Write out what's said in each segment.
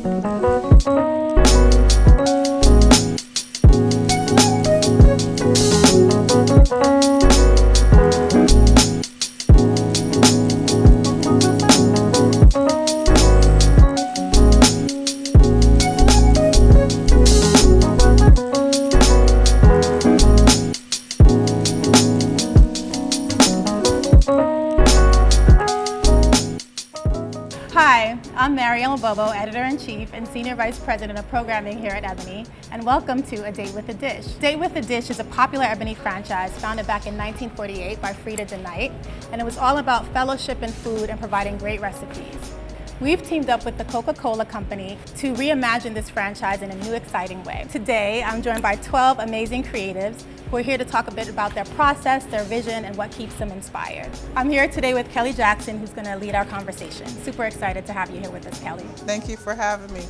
Hi, I'm Marielle Bobo, Editor-in-Chief and Senior Vice President of Programming here at Ebony, and welcome to A Date with a Dish. Date with a Dish is a popular Ebony franchise founded back in 1948 by Frida DeKnight, and it was all about fellowship in food and providing great recipes. We've teamed up with the Coca-Cola Company to reimagine this franchise in a new, exciting way. Today, I'm joined by 12 amazing creatives who are here to talk a bit about their process, their vision, and what keeps them inspired. I'm here today with Kelly Jackson, who's going to lead our conversation. Super excited to have you here with us, Kelly. Thank you for having me.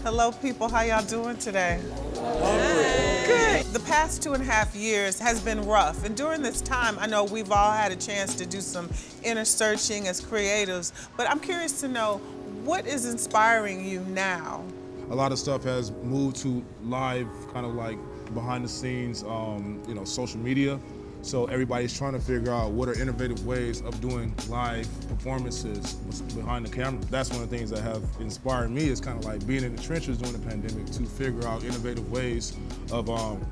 Hello, people. How y'all doing today? Good. The past 2.5 years has been rough, and during this time, I know we've all had a chance to do some inner searching as creatives, but I'm curious to know, what is inspiring you now? A lot of stuff has moved to live, kind of like behind the scenes, social media. So everybody's trying to figure out what are innovative ways of doing live performances behind the camera. That's one of the things that have inspired me, is kind of like being in the trenches during the pandemic to figure out innovative ways of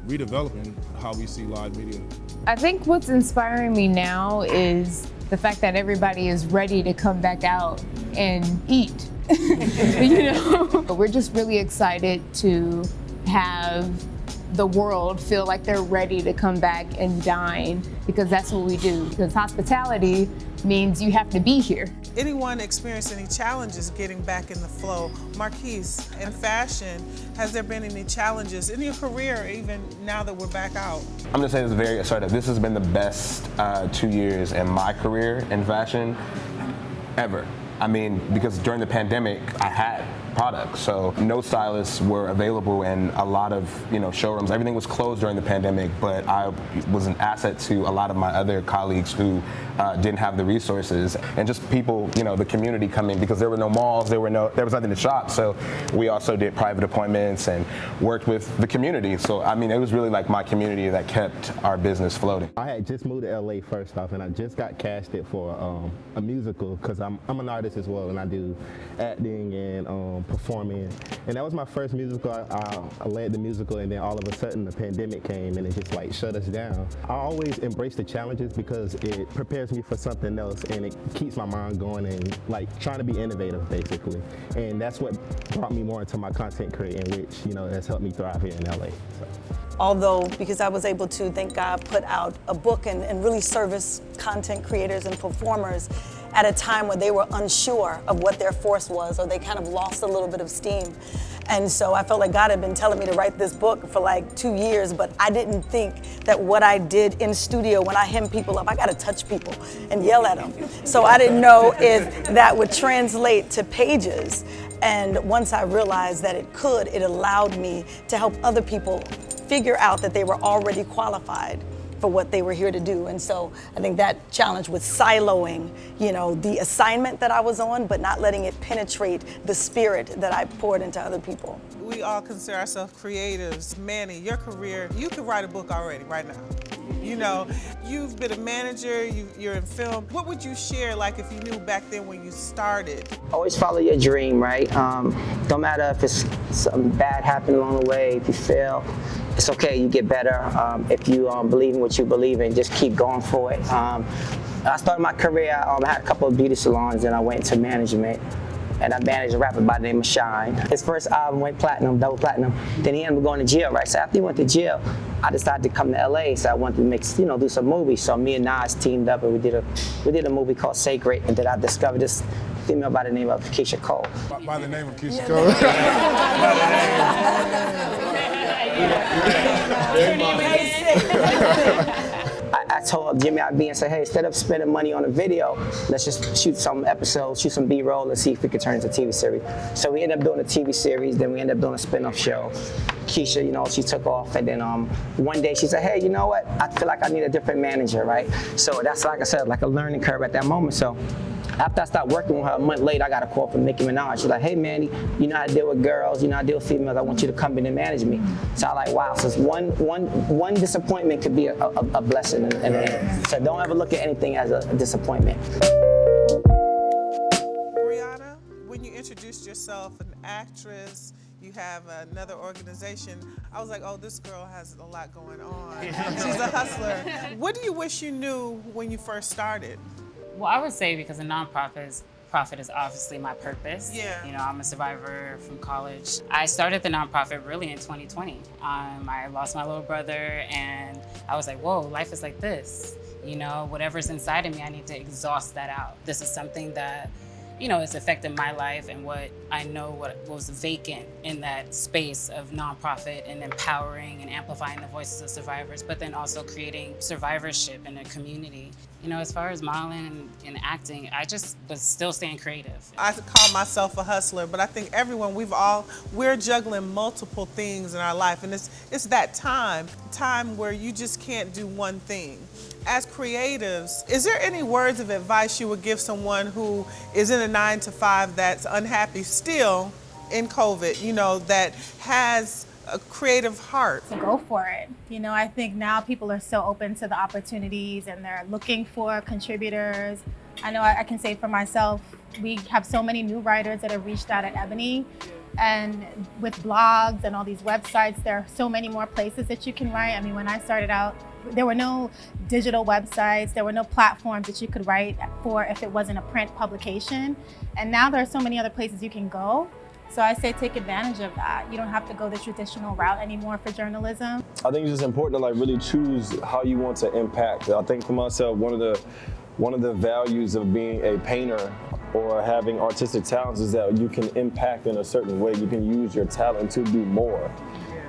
redeveloping how we see live media. I think what's inspiring me now is the fact that everybody is ready to come back out and eat. We're just really excited to have the world feel like they're ready to come back and dine, because that's what we do. Because hospitality means you have to be here. Anyone experience any challenges getting back in the flow? Marquise, in fashion, has there been any challenges in your career, even now that we're back out? I'm gonna say this very assertive. This has been the best 2 years in my career in fashion ever. I mean, because during the pandemic, I had products, so no stylists were available in a lot of showrooms. Everything was closed during the pandemic, but I was an asset to a lot of my other colleagues who didn't have the resources, and just people, the community coming, because there were no malls, there was nothing to shop, so we also did private appointments and worked with the community. So I mean, it was really like my community that kept our business floating. I had just moved to LA first off, and I just got casted for a musical, because I'm an artist as well, and I do acting and performing. And that was my first musical. I led the musical, and then all of a sudden the pandemic came and it just like shut us down. I always embrace the challenges because it prepares me for something else, and it keeps my mind going and like trying to be innovative basically. And that's what brought me more into my content creating, which has helped me thrive here in LA. So. Although, because I was able to, thank God, put out a book and really service content creators and performers at a time when they were unsure of what their force was, or they kind of lost a little bit of steam. And so I felt like God had been telling me to write this book for like 2 years, but I didn't think that what I did in studio when I hem people up, I gotta touch people and yell at them. So I didn't know if that would translate to pages. And once I realized that it could, it allowed me to help other people figure out that they were already qualified for what they were here to do. And so I think that challenge was siloing, the assignment that I was on, but not letting it penetrate the spirit that I poured into other people. We all consider ourselves creatives. Manny, your career, you could write a book already right now. You've been a manager, you're in film. What would you share, like if you knew back then when you started? Always follow your dream, right? Don't matter if it's something bad happened along the way, if you fail, it's okay, you get better. If you believe in what you believe in, just keep going for it. I started my career, I had a couple of beauty salons, and I went into management. And I managed a rapper by the name of Shine. His first album went platinum, double platinum. Then he ended up going to jail, right? So after he went to jail, I decided to come to LA. So I wanted to do some movies. So me and Nas teamed up, and we did a movie called Sacred. And then I discovered this female by the name of Keisha Cole. By the name of Keisha Cole. I told Jimmy IB and said, hey, instead of spending money on a video, let's just shoot some episodes, shoot some B-roll, and see if we could turn it into a TV series. So we ended up doing a TV series, then we ended up doing a spin-off show. Keisha, she took off, and then one day she said, hey, you know what? I feel like I need a different manager, right? So that's, like I said, like a learning curve at that moment. So After I stopped working with her, a month later, I got a call from Nicki Minaj. She's like, hey, Manny, you know how to deal with girls, you know how to deal with females, I want you to come in and manage me. So I'm like, wow, so it's one disappointment could be a blessing in the end. So don't ever look at anything as a disappointment. Brianna, when you introduced yourself, an actress, you have another organization, I was like, oh, this girl has a lot going on. She's a hustler. What do you wish you knew when you first started? Well, I would say because a nonprofit is obviously my purpose. Yeah. You know, I'm a survivor from college. I started the nonprofit really in 2020. I lost my little brother and I was like, whoa, life is like this. You know, whatever's inside of me, I need to exhaust that out. This is something that, you know, it's affected my life and what I know what was vacant in that space of nonprofit and empowering and amplifying the voices of survivors, but then also creating survivorship in a community. You know, as far as modeling and acting, I just was still staying creative. I call myself a hustler, but I think everyone, we're juggling multiple things in our life, and it's that time where you just can't do one thing. As creatives, is there any words of advice you would give someone who is in a 9-to-5 that's unhappy still in COVID, you know, that has a creative heart? So go for it. You know, I think now people are so open to the opportunities and they're looking for contributors. I know I can say for myself, we have so many new writers that have reached out at Ebony, and with blogs and all these websites, there are so many more places that you can write. I mean, when I started out, there were no digital websites, there were no platforms that you could write for if it wasn't a print publication. And now there are so many other places you can go. So I say take advantage of that. You don't have to go the traditional route anymore for journalism. I think it's just important to like really choose how you want to impact. I think for myself, one of the values of being a painter or having artistic talents is that you can impact in a certain way. You can use your talent to do more.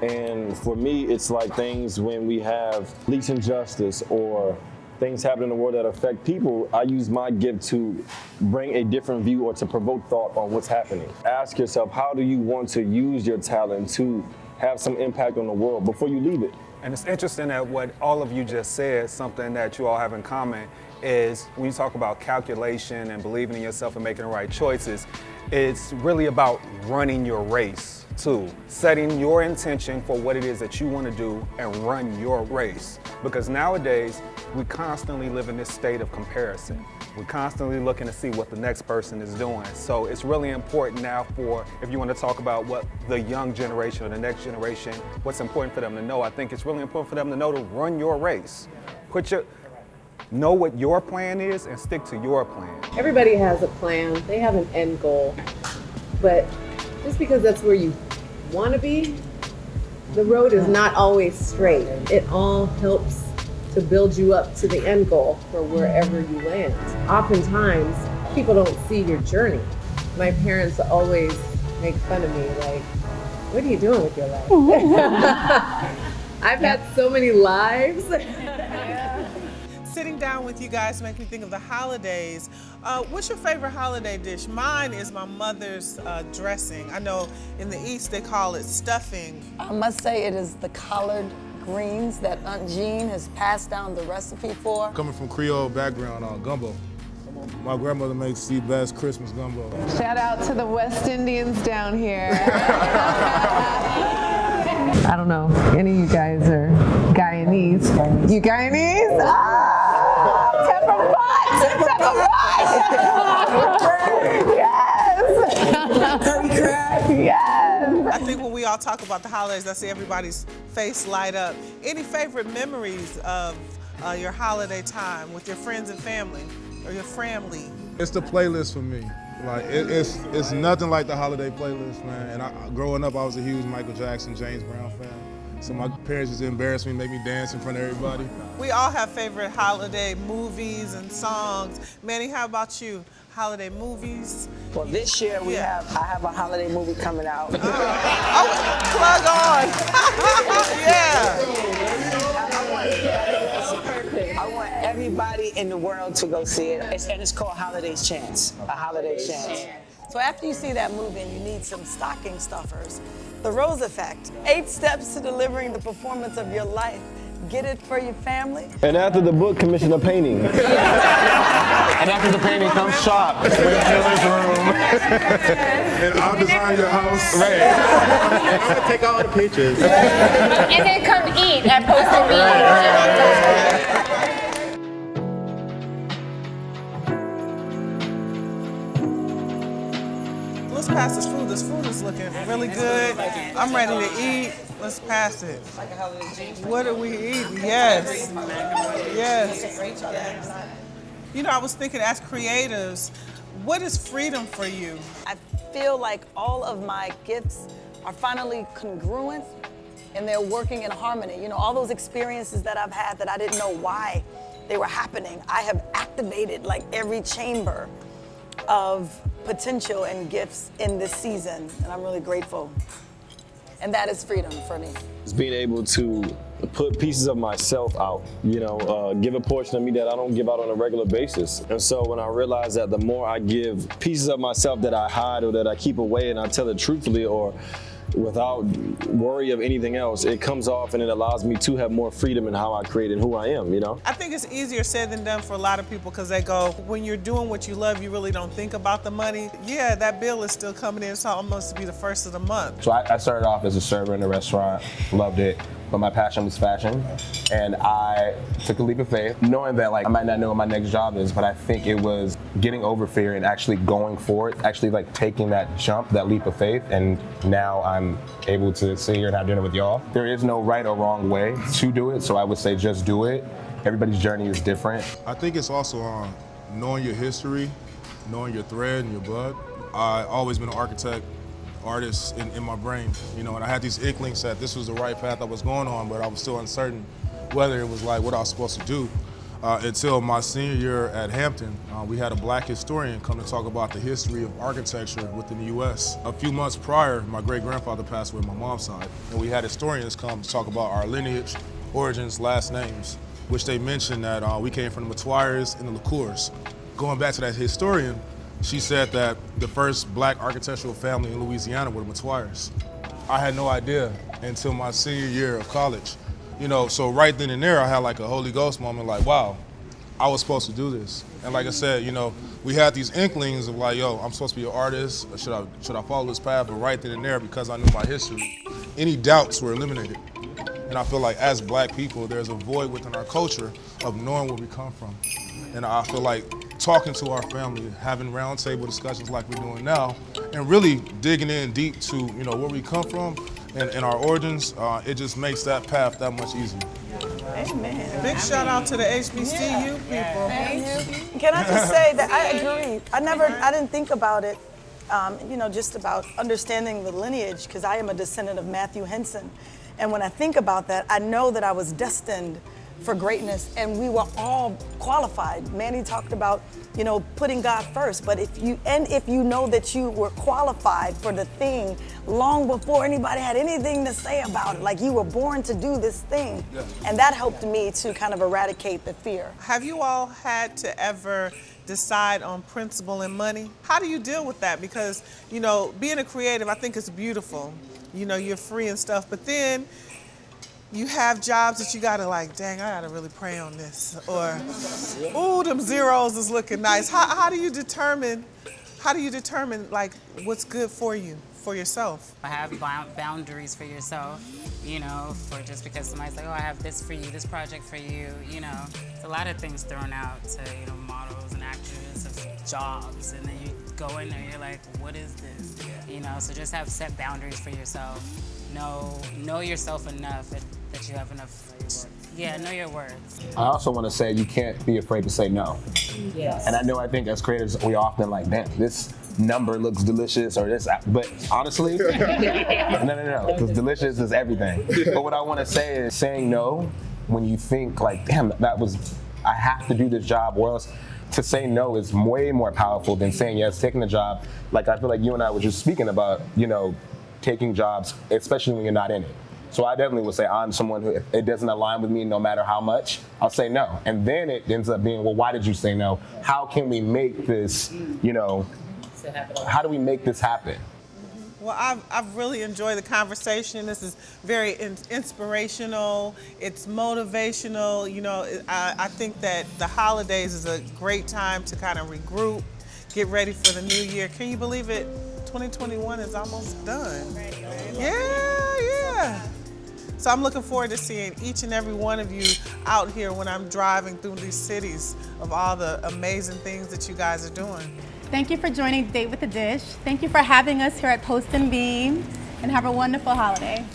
And for me, it's like things when we have police injustice or things happen in the world that affect people, I use my gift to bring a different view or to provoke thought on what's happening. Ask yourself, how do you want to use your talent to have some impact on the world before you leave it? And it's interesting that what all of you just said, something that you all have in common, is when you talk about calculation and believing in yourself and making the right choices, it's really about running your race too. Setting your intention for what it is that you want to do and run your race. Because nowadays, we constantly live in this state of comparison. We're constantly looking to see what the next person is doing. So it's really important now for, if you want to talk about what the young generation or the next generation, what's important for them to know, I think it's really important for them to know to run your race. Know what your plan is and stick to your plan. Everybody has a plan, they have an end goal, but just because that's where you want to be, the road is not always straight. It all helps to build you up to the end goal for wherever you land. Oftentimes, people don't see your journey. My parents always make fun of me, like, what are you doing with your life? I've had so many lives. Sitting down with you guys make me think of the holidays. What's your favorite holiday dish? Mine is my mother's dressing. I know in the East they call it stuffing. I must say it is the collard greens that Aunt Jean has passed down the recipe for. Coming from Creole background on gumbo. My grandmother makes the best Christmas gumbo. Shout out to the West Indians down here. I don't know, any of you guys are Guyanese. You Guyanese? Ah! Pepper pot! Pepper pot! Yes! Yes! I think when we all talk about the holidays, I see everybody's face light up. Any favorite memories of your holiday time with your friends and family or your family? It's the playlist for me. Like it's nothing like the holiday playlist, man. And growing up, I was a huge Michael Jackson, James Brown fan. So my parents just embarrassed me, make me dance in front of everybody. We all have favorite holiday movies and songs. Manny, how about you? Holiday movies? Well, this year I have a holiday movie coming out. Plug on! Yeah! I want everybody in the world to go see it, and it's called Holiday's Chance, a Holiday Chance. So after you see that movie and you need some stocking stuffers, The Rose Effect, 8 steps to delivering the performance of your life. get it for your family. And after the book, commission a painting. And after the painting comes shop. In Miller's room. And I'll design your house. Right. Take all the pictures. And then come eat at Posted Let's pass this food. This food is looking really good. I'm ready to eat. Let's pass it. What are we eating? Yes. Yes. You know, I was thinking as creatives, what is freedom for you? I feel like all of my gifts are finally congruent and they're working in harmony. You know, all those experiences that I've had that I didn't know why they were happening, I have activated like every chamber of potential and gifts in this season, and I'm really grateful. And that is freedom for me. It's being able to put pieces of myself out, you know, give a portion of me that I don't give out on a regular basis. And so when I realize that the more I give pieces of myself that I hide or that I keep away and I tell it truthfully or without worry of anything else, it comes off and it allows me to have more freedom in how I create and who I am, you know? I think it's easier said than done for a lot of people because they go, when you're doing what you love, you really don't think about the money. Yeah, that bill is still coming in. It's almost to be the first of the month. So I started off as a server in a restaurant, loved it, but my passion was fashion. And I took a leap of faith, knowing that like I might not know what my next job is, but I think it was getting over fear and actually going for it, actually like taking that jump, that leap of faith, and now I'm able to sit here and have dinner with y'all. There is no right or wrong way to do it, so I would say just do it. Everybody's journey is different. I think it's also knowing your history, knowing your thread and your blood. I've always been an architect, artist in my brain, you know, and I had these inklings that this was the right path I was going on, but I was still uncertain whether it was like what I was supposed to do. Until my senior year at Hampton, we had a black historian come to talk about the history of architecture within the U.S. A few months prior, my great-grandfather passed away on my mom's side, and we had historians come to talk about our lineage, origins, last names, which they mentioned that we came from the Matoires and the LaCours. Going back to that historian, she said that the first black architectural family in Louisiana were the Matoires. I had no idea until my senior year of college. You know, so right then and there, I had like a Holy Ghost moment, like, wow, I was supposed to do this. And like I said, you know, we had these inklings of like, yo, I'm supposed to be an artist, or should I follow this path? But right then and there, because I knew my history, any doubts were eliminated. And I feel like as black people, there's a void within our culture of knowing where we come from. And I feel like talking to our family, having roundtable discussions like we're doing now, and really digging in deep to, you know, where we come from and our origins, it just makes that path that much easier. Amen. Big shout out to the HBCU people. Thank you. Can I just say that I agree. I didn't think about it, you know, just about understanding the lineage, because I am a descendant of Matthew Henson. And when I think about that, I know that I was destined for greatness, and we were all qualified. Manny talked about, you know, putting God first, but if you know that you were qualified for the thing long before anybody had anything to say about it, like you were born to do this thing, and that helped me to kind of eradicate the fear. Have you all had to ever decide on principle and money? How do you deal with that? Because, you know, being a creative, I think it's beautiful. You know, you're free and stuff, but then you have jobs that you gotta like, dang, I gotta really pray on this, or, ooh, them zeros is looking nice. How do you determine like what's good for you, for yourself? I have boundaries for yourself, you know, for just because somebody's like, oh, I have this for you, this project for you, you know. There's a lot of things thrown out to, you know, models and actors of jobs, and then you go in there, you're like, what is this? You know, so just have set boundaries for yourself. Know yourself enough that you have enough. Yeah, know your words. I also want to say you can't be afraid to say no. Yes. And I think as creators, we often like, damn, this number looks delicious, or this, but honestly, no, because delicious is everything. But what I want to say is saying no when you think like, damn, I have to do this job, or else to say no is way more powerful than saying yes, taking the job. Like I feel like you and I were just speaking about, you know, taking jobs, especially when you're not in it. So I definitely would say I'm someone who, if it doesn't align with me no matter how much, I'll say no. And then it ends up being, well, why did you say no? How can we make this, you know, how do we make this happen? Well, I've really enjoyed the conversation. This is very inspirational. It's motivational. You know, I think that the holidays is a great time to kind of regroup, get ready for the new year. Can you believe it? 2021 is almost done. Ready, right? Yeah. So I'm looking forward to seeing each and every one of you out here when I'm driving through these cities of all the amazing things that you guys are doing. Thank you for joining Date with the Dish. Thank you for having us here at Post and Beam, and have a wonderful holiday.